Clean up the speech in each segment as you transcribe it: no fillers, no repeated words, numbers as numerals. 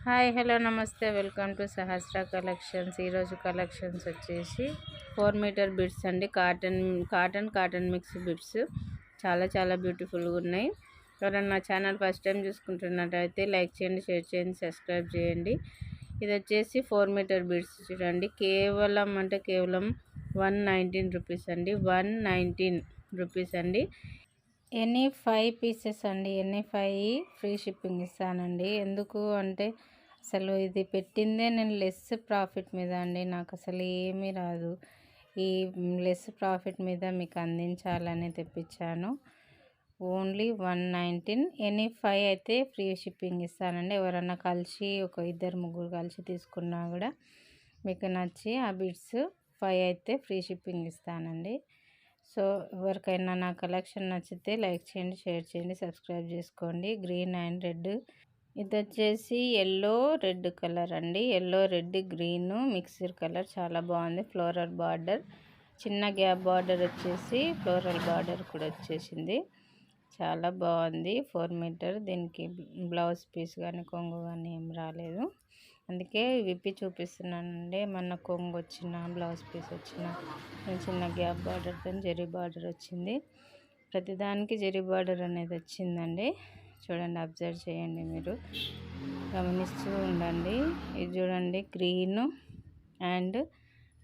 Hi hello నమస్తే welcome to Sahasra collections. ఈరోజు collections వచ్చేసి 4 మీటర్ బిట్స్ అండి. కాటన్ మిక్స్ బిట్స్ చాలా చాలా బ్యూటిఫుల్గా ఉన్నాయి. ఎవరైనా నా ఛానల్ ఫస్ట్ టైం చూసుకుంటున్నట్టయితే లైక్ చేయండి, షేర్ చేయండి, సబ్స్క్రైబ్ చేయండి. ఇది వచ్చేసి 4 మీటర్ బిట్స్ చూడండి. కేవలం 119 రూపీస్ అండి. 119 రూపీస్ అండి. ఎనీ 5 పీసెస్ అండి. ఎనీ 5 ఫ్రీ షిప్పింగ్ ఇస్తానండి. ఎందుకు అంటే అసలు ఇది పెట్టిందే నేను లెస్ ప్రాఫిట్ మీద అండి. నాకు అసలు ఏమీ రాదు. ఈ లెస్ ప్రాఫిట్ మీద మీకు అందించాలని తెప్పించాను. ఓన్లీ 119. ఎనీ 5 అయితే ఫ్రీ షిప్పింగ్ ఇస్తానండి. ఎవరన్నా కలిసి ఒక 2-3 కలిసి తీసుకున్నా కూడా మీకు నచ్చి ఆ బిట్స్ 5 అయితే ఫ్రీ షిప్పింగ్ ఇస్తానండి. సో ఎవరికైనా నా కలెక్షన్ నచ్చితే లైక్ చేయండి, షేర్ చేయండి, సబ్స్క్రైబ్ చేసుకోండి. గ్రీన్ అండ్ రెడ్, ఇది వచ్చేసి ఎల్లో రెడ్ కలర్ అండి. Yellow red green mixed colour చాలా బాగుంది. ఫ్లోరల్ బార్డర్, చిన్న గ్యాప్ బార్డర్ వచ్చేసి ఫ్లోరల్ బార్డర్ కూడా వచ్చేసింది. చాలా బాగుంది. 4 మీటర్. దీనికి బ్లౌజ్ పీస్ కానీ కొంగు కానీ ఏం రాలేదు, అందుకే విప్పి చూపిస్తున్నానండి. మన కొంగు వచ్చిన బ్లౌజ్ పీస్ వచ్చిన చిన్న గ్యాప్ బార్డర్తో జరీ బార్డర్ వచ్చింది. ప్రతిదానికి జరీ బార్డర్ అనేది వచ్చిందండి. చూడండి, అబ్జర్వ్ చేయండి, మీరు గమనిస్తూ ఉండండి. ఇది చూడండి, green and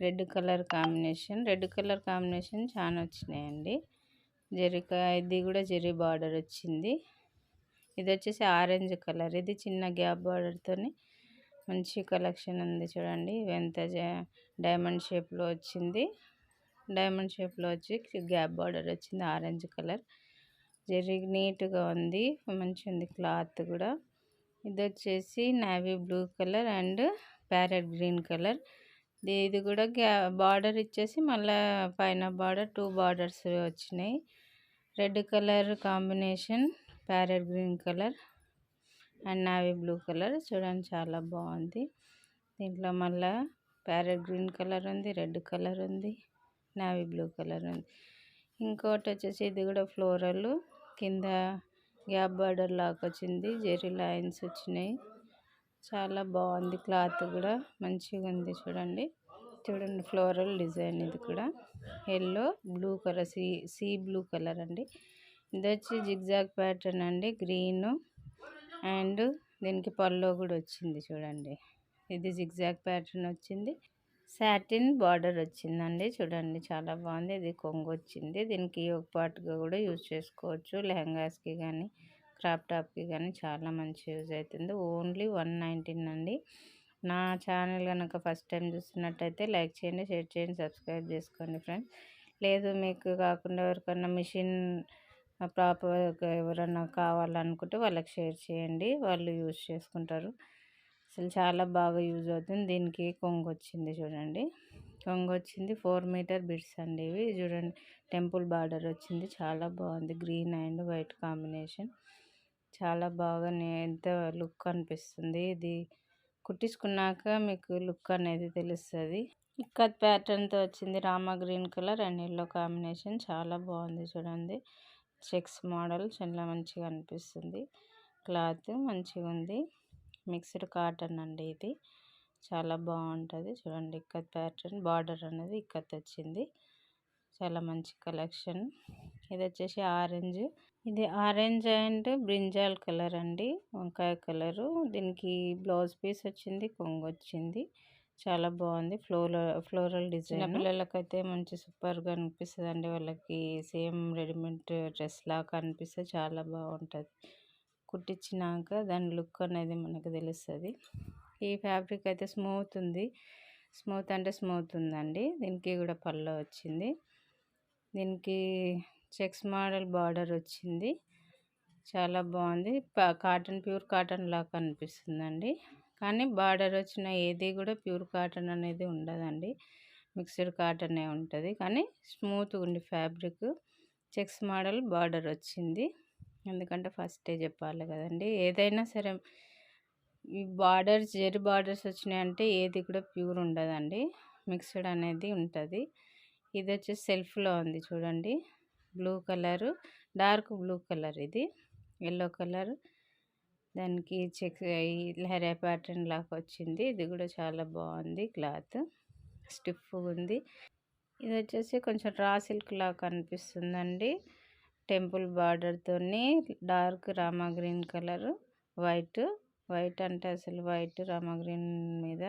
red colour combination. Red colour combination చాలా వచ్చినాయండి. ఇది కూడా జరీ బార్డర్ వచ్చింది. ఇది వచ్చేసి ఆరెంజ్ కలర్. ఇది చిన్న గ్యాప్ బార్డర్తో మంచి కలెక్షన్ ఉంది. చూడండి, ఎంత డైమండ్ షేప్లో వచ్చింది. డైమండ్ షేప్లో వచ్చి గ్యాప్ బార్డర్ వచ్చింది. ఆరెంజ్ కలర్ జరీ నీట్గా ఉంది, మంచిగా ఉంది క్లాత్ కూడా. ఇది వచ్చేసి navy blue colour and parrot green colour. ఇది కూడా బార్డర్ ఇచ్చేసి మళ్ళీ పైన బార్డర్ 2 బార్డర్స్ వచ్చినాయి. Red colour combination, parrot green colour and navy blue colour. చూడండి, చాలా బాగుంది. దీంట్లో మళ్ళీ ప్యారెట్ గ్రీన్ కలర్ ఉంది, రెడ్ కలర్ ఉంది, నావీ బ్లూ కలర్ ఉంది. ఇంకోటి వచ్చేసి ఇది కూడా ఫ్లోరల్, కింద గ్యాప్ బార్డర్ లాగా వచ్చింది, జెరీ లైన్స్ వచ్చినాయి. చాలా బాగుంది. క్లాత్ కూడా మంచిగా ఉంది. చూడండి ఫ్లోరల్ డిజైన్. ఇది కూడా yellow blue colour, sea blue colour అండి. ఇది వచ్చి జిగ్జాగ్ ప్యాటర్న్ అండి. గ్రీన్ అండ్ దీనికి పల్లో కూడా వచ్చింది. చూడండి, ఇది జిగ్జాగ్ ప్యాటర్న్ వచ్చింది. సాటిన్ బార్డర్ వచ్చిందండి. చూడండి, చాలా బాగుంది. ఇది కొంగు వచ్చింది. దీనికి ఒక పార్ట్గా కూడా యూజ్ చేసుకోవచ్చు. లెహంగాస్కి కానీ క్రాప్ టాప్కి కానీ చాలా మంచి యూజ్ అవుతుంది. ఓన్లీ 119 అండి. నా ఛానల్ కనుక ఫస్ట్ టైం చూస్తున్నట్టయితే లైక్ చేయండి, షేర్ చేయండి, సబ్స్క్రైబ్ చేసుకోండి ఫ్రెండ్స్. లేదు మీకు కాకుండా ఎవరికన్నా మిషన్ ప్రాపర్గా ఎవరన్నా కావాలనుకుంటే వాళ్ళకి షేర్ చేయండి, వాళ్ళు యూజ్ చేసుకుంటారు. అసలు చాలా బాగా యూజ్ అవుతుంది. దీనికి కొంగు వచ్చింది. చూడండి, కొంగు వచ్చింది. 4 మీటర్ బిట్స్ అండి ఇవి. చూడండి, టెంపుల్ బార్డర్ వచ్చింది. చాలా బాగుంది. గ్రీన్ అండ్ వైట్ కాంబినేషన్ చాలా బాగా ఎంత లుక్ అనిపిస్తుంది. ఇది కుట్టించుకున్నాక మీకు లుక్ అనేది తెలుస్తుంది. ఇక్కత్ ప్యాటర్న్తో వచ్చింది. Rama green colour and yellow combination చాలా బాగుంది. చూడండి, చెక్స్ మోడల్ చాలా మంచిగా అనిపిస్తుంది. క్లాత్ మంచిగా ఉంది. మిక్స్డ్ కాటన్ అండి. ఇది చాలా బాగుంటుంది. చూడండి, ఇక్కత్ ప్యాటర్న్ బార్డర్ అనేది ఇక్కత్ వచ్చింది. చాలా మంచి కలెక్షన్. ఇది వచ్చేసి ఆరెంజ్. ఇది ఆరెంజ్ అండ్ బ్రింజాల్ కలర్ అండి, వంకాయ కలరు. దీనికి బ్లౌజ్ పీస్ వచ్చింది, కొంగు వచ్చింది. చాలా బాగుంది. Floral design. పిల్లలకైతే మంచి సూపర్గా అనిపిస్తుంది అండి. వాళ్ళకి సేమ్ రెడీమేడ్ డ్రెస్ లాగా అనిపిస్తే చాలా బాగుంటుంది. కుట్టించినాక దాని లుక్ అనేది మనకు తెలుస్తుంది. ఈ ఫ్యాబ్రిక్ అయితే స్మూత్ ఉంది. స్మూత్ అంటే స్మూత్ ఉందండి. దీనికి కూడా పళ్ళు వచ్చింది. దీనికి చెక్స్ మోడల్ బార్డర్ వచ్చింది. చాలా బాగుంది. కాటన్, ప్యూర్ కాటన్ లాగా అనిపిస్తుందండి. కానీ బార్డర్ వచ్చిన ఏది కూడా ప్యూర్ కాటన్ అనేది ఉండదండి, మిక్స్డ్ కాటనే ఉంటుంది. కానీ స్మూత్గా ఉండి ఫ్యాబ్రిక్. చెక్స్ మోడల్ బార్డర్ వచ్చింది. ఎందుకంటే ఫస్టే చెప్పాలి కదండి, ఏదైనా సరే ఈ బార్డర్స్ జెరీ బార్డర్స్ వచ్చినాయంటే ఏది కూడా ప్యూర్ ఉండదండి, మిక్స్డ్ అనేది ఉంటుంది. ఇది వచ్చేసి సెల్ఫ్లో ఉంది. చూడండి, blue colour, dark blue colour. ఇది ఎల్లో కలర్ దానికి చెక్ లహరియా ప్యాటర్న్ లాగా వచ్చింది. ఇది కూడా చాలా బాగుంది. క్లాత్ స్టిఫ్ ఉంది. ఇది వచ్చేసి కొంచెం రా సిల్క్ లాగా కనిపిస్తుందండి. టెంపుల్ బార్డర్తోని dark rama green colour, white white అంటే అసలు వైట్ రామా గ్రీన్ మీద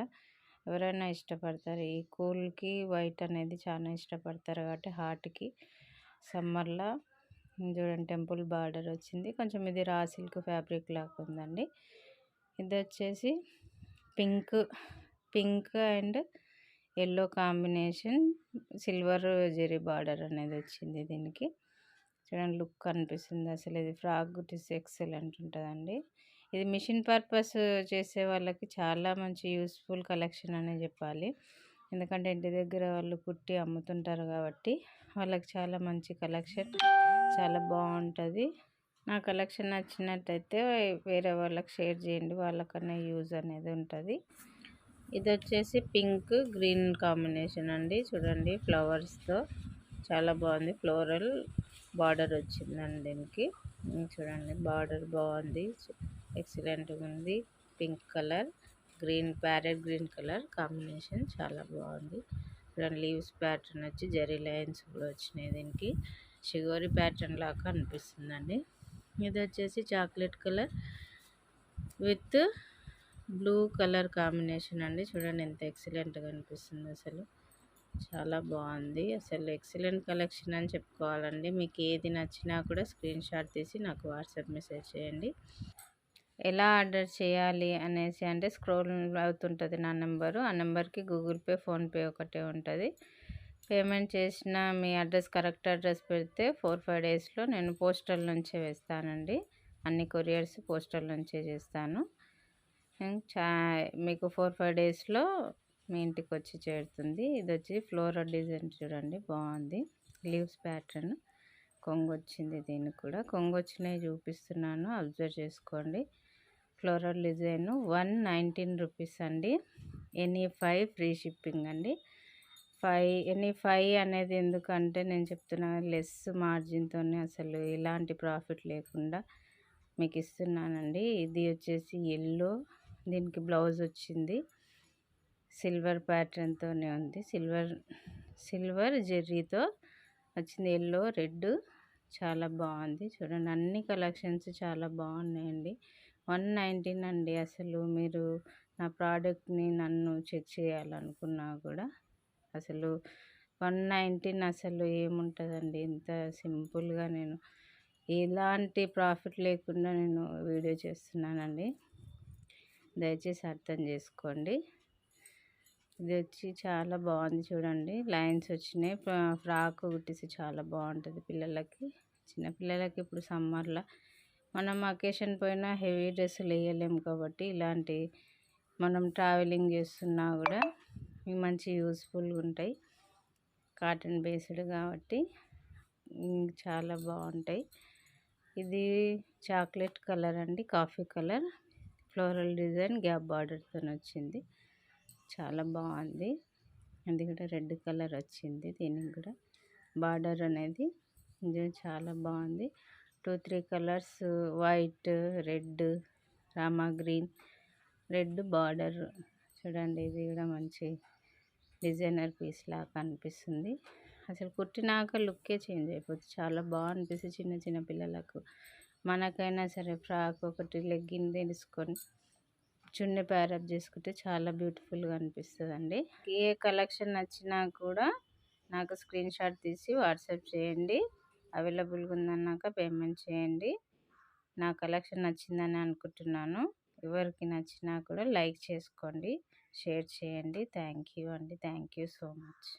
ఎవరైనా ఇష్టపడతారు. ఈ కూల్కి వైట్ అనేది చాలా ఇష్టపడతారు కాబట్టి హార్ట్కి సమ్మర్లో చూడండి టెంపుల్ బార్డర్ వచ్చింది. కొంచెం ఇది రా సిల్క్ ఫ్యాబ్రిక్ లాగా ఉందండి. ఇది వచ్చేసి pink and yellow combination silver zari border అనేది వచ్చింది. దీనికి చూడండి లుక్ కనిపిస్తుంది. అసలు ఇది ఫ్రాక్ కుట్టిస్ ఎక్సలెంట్ ఉంటుందండి. ఇది మిషన్ పర్పస్ చేసే వాళ్ళకి చాలా మంచి యూస్ఫుల్ కలెక్షన్ అనే చెప్పాలి. ఎందుకంటే ఇంటి దగ్గర వాళ్ళు కుట్టి అమ్ముతుంటారు కాబట్టి వాళ్ళకి చాలా మంచి కలెక్షన్, చాలా బాగుంటుంది. నా కలెక్షన్ నచ్చినట్టయితే వేరే వాళ్ళకి షేర్ చేయండి, వాళ్ళకన్నా యూజ్ అనేది ఉంటుంది. ఇది వచ్చేసి పింక్ గ్రీన్ కాంబినేషన్ అండి. చూడండి ఫ్లవర్స్తో చాలా బాగుంది. ఫ్లోరల్ బార్డర్ వచ్చిందండి దీనికి. చూడండి బార్డర్ బాగుంది, ఎక్సలెంట్గా ఉంది. Pink colour green, parrot green colour combination చాలా బాగుంది. చూడండి లీవ్స్ ప్యాటర్న్ వచ్చి జరీ లైన్స్ కూడా వచ్చినాయి. దీనికి షిగోరి ప్యాటర్న్ లాగా అనిపిస్తుందండి. ఇది వచ్చేసి chocolate colour with blue colour combination అండి. చూడండి ఎంత ఎక్సలెంట్గా అనిపిస్తుంది. అసలు చాలా బాగుంది. అసలు ఎక్సలెంట్ కలెక్షన్ అని చెప్పుకోవాలండి. మీకు ఏది నచ్చినా కూడా స్క్రీన్ షాట్ తీసి నాకు వాట్సాప్ మెసేజ్ చేయండి. ఎలా ఆర్డర్ చేయాలి అనేసి అంటే స్క్రోల్ అవుతుంటుంది నా నెంబరు. ఆ నెంబర్కి గూగుల్ పే, ఫోన్పే ఒకటే ఉంటుంది. పేమెంట్ చేసిన మీ అడ్రస్ కరెక్ట్ అడ్రస్ పెడితే 4-5 డేస్లో నేను పోస్టల్ నుంచే వేస్తానండి. అన్ని కొరియర్స్ పోస్టల్ నుంచే చేస్తాను. మీకు 4-5 డేస్లో మీ ఇంటికి వచ్చి చేరుతుంది. ఇది వచ్చి ఫ్లోరల్ డిజైన్ చూడండి బాగుంది. లీవ్స్ ప్యాటర్న్ కొంగు వచ్చింది. దీనికి కూడా కొంగు వచ్చినవి చూపిస్తున్నాను, అబ్జర్వ్ చేసుకోండి. ఫ్లోరల్ డిజైన్ 119 రూపీస్ అండి. ఎనీ 5 ఫ్రీ షిప్పింగ్ అండి. ఎనీ 5 అనేది ఎందుకంటే నేను చెప్తున్నాను లెస్ మార్జిన్తో అసలు ఎలాంటి ప్రాఫిట్ లేకుండా మీకు ఇస్తున్నానండి. ఇది వచ్చేసి ఎల్లో, దీనికి బ్లౌజ్ వచ్చింది సిల్వర్ ప్యాటర్న్తోనే ఉంది. సిల్వర్ జెర్రీతో వచ్చింది. ఎల్లో, రెడ్ చాలా బాగుంది. చూడండి అన్ని కలెక్షన్స్ చాలా బాగున్నాయండి. 119 అండి. అసలు మీరు నా ప్రోడక్ట్ని నన్ను చెక్ చేయాలనుకున్నా కూడా అసలు 119 అసలు ఏముంటుందండి. ఇంత సింపుల్గా నేను ఎలాంటి ప్రాఫిట్ లేకుండా నేను వీడియో చేస్తున్నానండి. దయచేసి అర్థం చేసుకోండి. ఇది వచ్చి చాలా బాగుంది. చూడండి లైన్స్ వచ్చినాయి. ఫ్రాక్ కుట్టేసి చాలా బాగుంటుంది పిల్లలకి, చిన్నపిల్లలకి. ఇప్పుడు సమ్మర్లో మనం అకేషన్ పోయినా హెవీ డ్రెస్సులు వేయలేము కాబట్టి ఇలాంటి మనం ట్రావెలింగ్ చేస్తున్నా కూడా మంచి యూస్ఫుల్గా ఉంటాయి. కాటన్ బేస్డ్ కాబట్టి చాలా బాగుంటాయి. ఇది చాక్లెట్ కలర్ అండి, coffee colour, floral design gap బార్డర్తో వచ్చింది. చాలా బాగుంది. అది కూడా రెడ్ కలర్ వచ్చింది. దీనికి కూడా బార్డర్ అనేది ఇది చాలా బాగుంది. 2-3 colours white, red, Rama green, red border. చూడండి ఇది కూడా మంచి డిజైనర్ పీస్ లాగా కనిపిస్తుంది. అసలు కుట్టినాక లుక్కే చేంజ్ అయిపోతుంది. చాలా బాగా అనిపిస్తుంది చిన్న చిన్న పిల్లలకు. మనకైనా సరే ఫ్రాక్ ఒకటి లెగ్గిన్ తీసుకొని చున్నీ ప్యారప్ చేసుకుంటే చాలా బ్యూటిఫుల్గా అనిపిస్తుంది అండి. ఏ కలెక్షన్ నచ్చినా కూడా నాకు స్క్రీన్ షాట్ తీసి వాట్సాప్ చేయండి. అవైలబుల్గా ఉందన్నాక పేమెంట్ చేయండి. నా కలెక్షన్ నచ్చిందని అనుకుంటున్నాను. ఎవరికి నచ్చినా కూడా లైక్ చేసుకోండి, షేర్ చేయండి. థ్యాంక్ యూ అండి. Thank you so much.